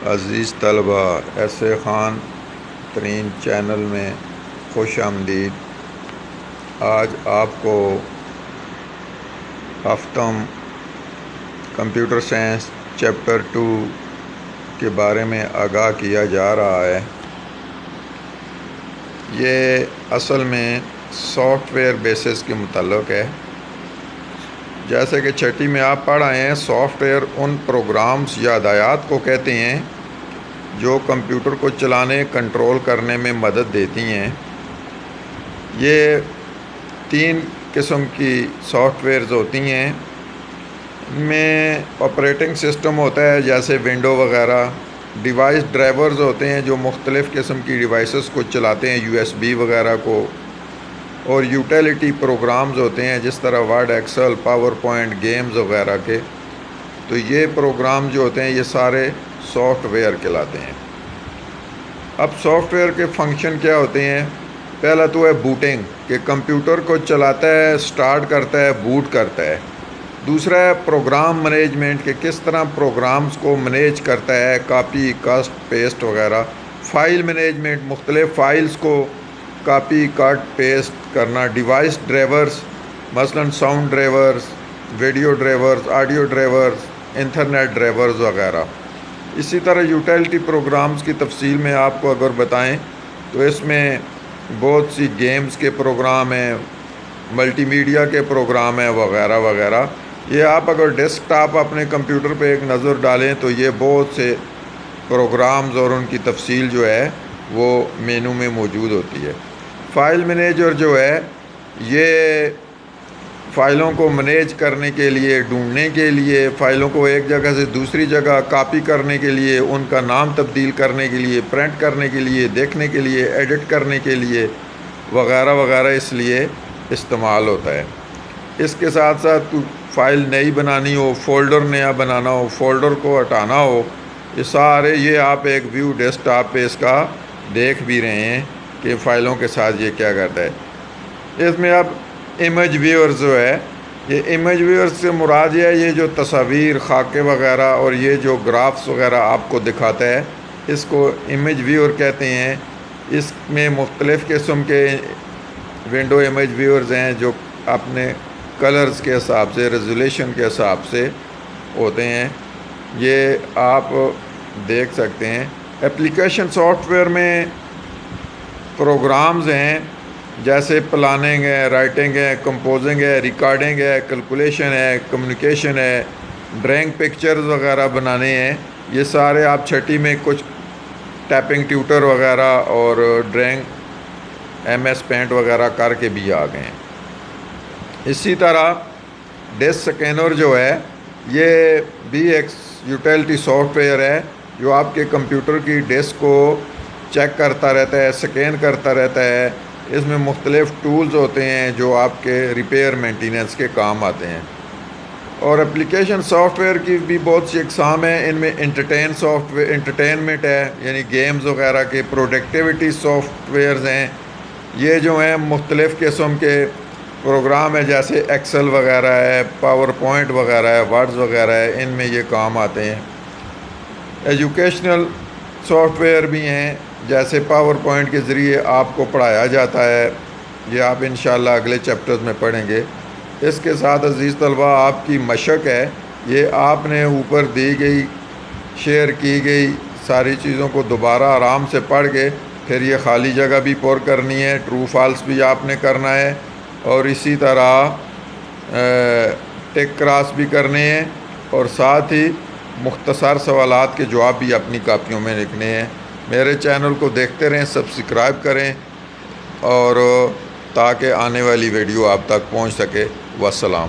عزیز طلبہ، S A Khan Tareen channel میں خوش آمدید۔ آج آپ کو ہفتم کمپیوٹر سائنس چیپٹر 2 کے بارے میں آگاہ کیا جا رہا ہے۔ یہ اصل میں سافٹ ویئر بیسس کے متعلق ہے۔ جیسے کہ چھٹی میں آپ پڑھ آئے ہیں، سافٹ ویئر ان پروگرامز یا ہدایات کو کہتے ہیں جو کمپیوٹر کو چلانے، کنٹرول کرنے میں مدد دیتی ہیں۔ یہ 3 قسم کی سافٹ ویئرز ہوتی ہیں۔ ان میں آپریٹنگ سسٹم ہوتا ہے، جیسے ونڈو وغیرہ، ڈیوائس ڈرائیورز ہوتے ہیں جو مختلف قسم کی ڈیوائسز کو چلاتے ہیں، USB وغیرہ کو، اور یوٹیلیٹی پروگرامز ہوتے ہیں جس طرح Word, Excel, PowerPoint, games وغیرہ کے۔ تو یہ پروگرام جو ہوتے ہیں یہ سارے سافٹ ویئر کہلاتے ہیں۔ اب سافٹ ویئر کے فنکشن کیا ہوتے ہیں؟ پہلا تو ہے بوٹنگ، کہ کمپیوٹر کو چلاتا ہے، سٹارٹ کرتا ہے، بوٹ کرتا ہے۔ دوسرا ہے پروگرام مینجمنٹ، کہ کس طرح پروگرامز کو مینیج کرتا ہے، کاپی، کسٹ، پیسٹ وغیرہ۔ فائل مینجمنٹ، مختلف فائلز کو کاپی، کٹ، پیسٹ کرنا۔ ڈیوائس ڈرائیورز، مثلا sound drivers, video drivers, audio drivers, internet drivers وغیرہ۔ اسی طرح یوٹیلیٹی پروگرامز کی تفصیل میں آپ کو اگر بتائیں تو اس میں بہت سی گیمز کے پروگرام ہیں، ملٹی میڈیا کے پروگرام ہیں وغیرہ وغیرہ۔ یہ آپ اگر ڈیسک ٹاپ اپنے کمپیوٹر پہ ایک نظر ڈالیں تو یہ بہت سے پروگرامز اور ان کی تفصیل جو ہے وہ مینو میں موجود ہوتی ہے۔ فائل مینیجر جو ہے یہ فائلوں کو مینیج کرنے کے لیے، ڈھونڈنے کے لیے، فائلوں کو ایک جگہ سے دوسری جگہ کاپی کرنے کے لیے، ان کا نام تبدیل کرنے کے لیے، پرنٹ کرنے کے لیے، دیکھنے کے لیے، ایڈٹ کرنے کے لیے وغیرہ وغیرہ اس لیے استعمال ہوتا ہے۔ اس کے ساتھ ساتھ فائل نئی بنانی ہو، فولڈر نیا بنانا ہو، فولڈر کو ہٹانا ہو، یہ سارے یہ آپ ایک ویو ڈیسک ٹاپ پہ اس کا دیکھ بھی رہے ہیں کہ فائلوں کے ساتھ یہ کیا کرتا ہے۔ اس میں اب امیج ویور جو ہے، یہ امیج ویور سے مراد یہ ہے یہ جو تصاویر، خاکے وغیرہ اور یہ جو گرافس وغیرہ آپ کو دکھاتا ہے اس کو امیج ویور کہتے ہیں۔ اس میں مختلف قسم کے ونڈو امیج ویورز ہیں جو اپنے کلرز کے حساب سے، ریزولیشن کے حساب سے ہوتے ہیں۔ یہ آپ دیکھ سکتے ہیں۔ اپلیکیشن سافٹ ویئر میں پروگرامز ہیں جیسے پلاننگ ہے، رائٹنگ ہے، کمپوزنگ ہے، ریکارڈنگ ہے، کیلکولیشن ہے، کمیونیکیشن ہے، ڈرائنگ پکچرز وغیرہ بنانے ہیں۔ یہ سارے آپ چھٹی میں کچھ ٹائپنگ ٹیوٹر وغیرہ اور ڈرائنگ MS پینٹ وغیرہ کر کے بھی آ گئے ہیں۔ اسی طرح ڈیسک سکینر جو ہے یہ بھی ایک یوٹیلیٹی سافٹ ویئر ہے جو آپ کے کمپیوٹر کی ڈیسک کو چیک کرتا رہتا ہے، سکین کرتا رہتا ہے۔ اس میں مختلف ٹولز ہوتے ہیں جو آپ کے ریپیئر مینٹیننس کے کام آتے ہیں۔ اور اپلیکیشن سافٹ ویئر کی بھی بہت سی اقسام ہیں۔ ان میں انٹرٹینمنٹ ہے، یعنی گیمز وغیرہ کے۔ پروڈکٹیوٹی سافٹ ویئرز ہیں، یہ جو ہیں مختلف قسم کے پروگرام ہیں جیسے ایکسل وغیرہ ہے، پاور پوائنٹ وغیرہ ہے، ورڈز وغیرہ ہے، ان میں یہ کام آتے ہیں۔ ایجوکیشنل سافٹ ویئر بھی ہیں، جیسے پاور پوائنٹ کے ذریعے آپ کو پڑھایا جاتا ہے۔ یہ آپ انشاءاللہ اگلے چیپٹرز میں پڑھیں گے۔ اس کے ساتھ عزیز طلبہ آپ کی مشق ہے، یہ آپ نے اوپر دی گئی، شیئر کی گئی ساری چیزوں کو دوبارہ آرام سے پڑھ کے پھر یہ خالی جگہ بھی پر کرنی ہے، ٹرو فالس بھی آپ نے کرنا ہے، اور اسی طرح ٹک کراس بھی کرنے ہیں، اور ساتھ ہی مختصر سوالات کے جواب بھی اپنی کاپیوں میں لکھنے ہیں۔ میرے چینل کو دیکھتے رہیں، سبسکرائب کریں، اور تاکہ آنے والی ویڈیو آپ تک پہنچ سکے۔ والسلام۔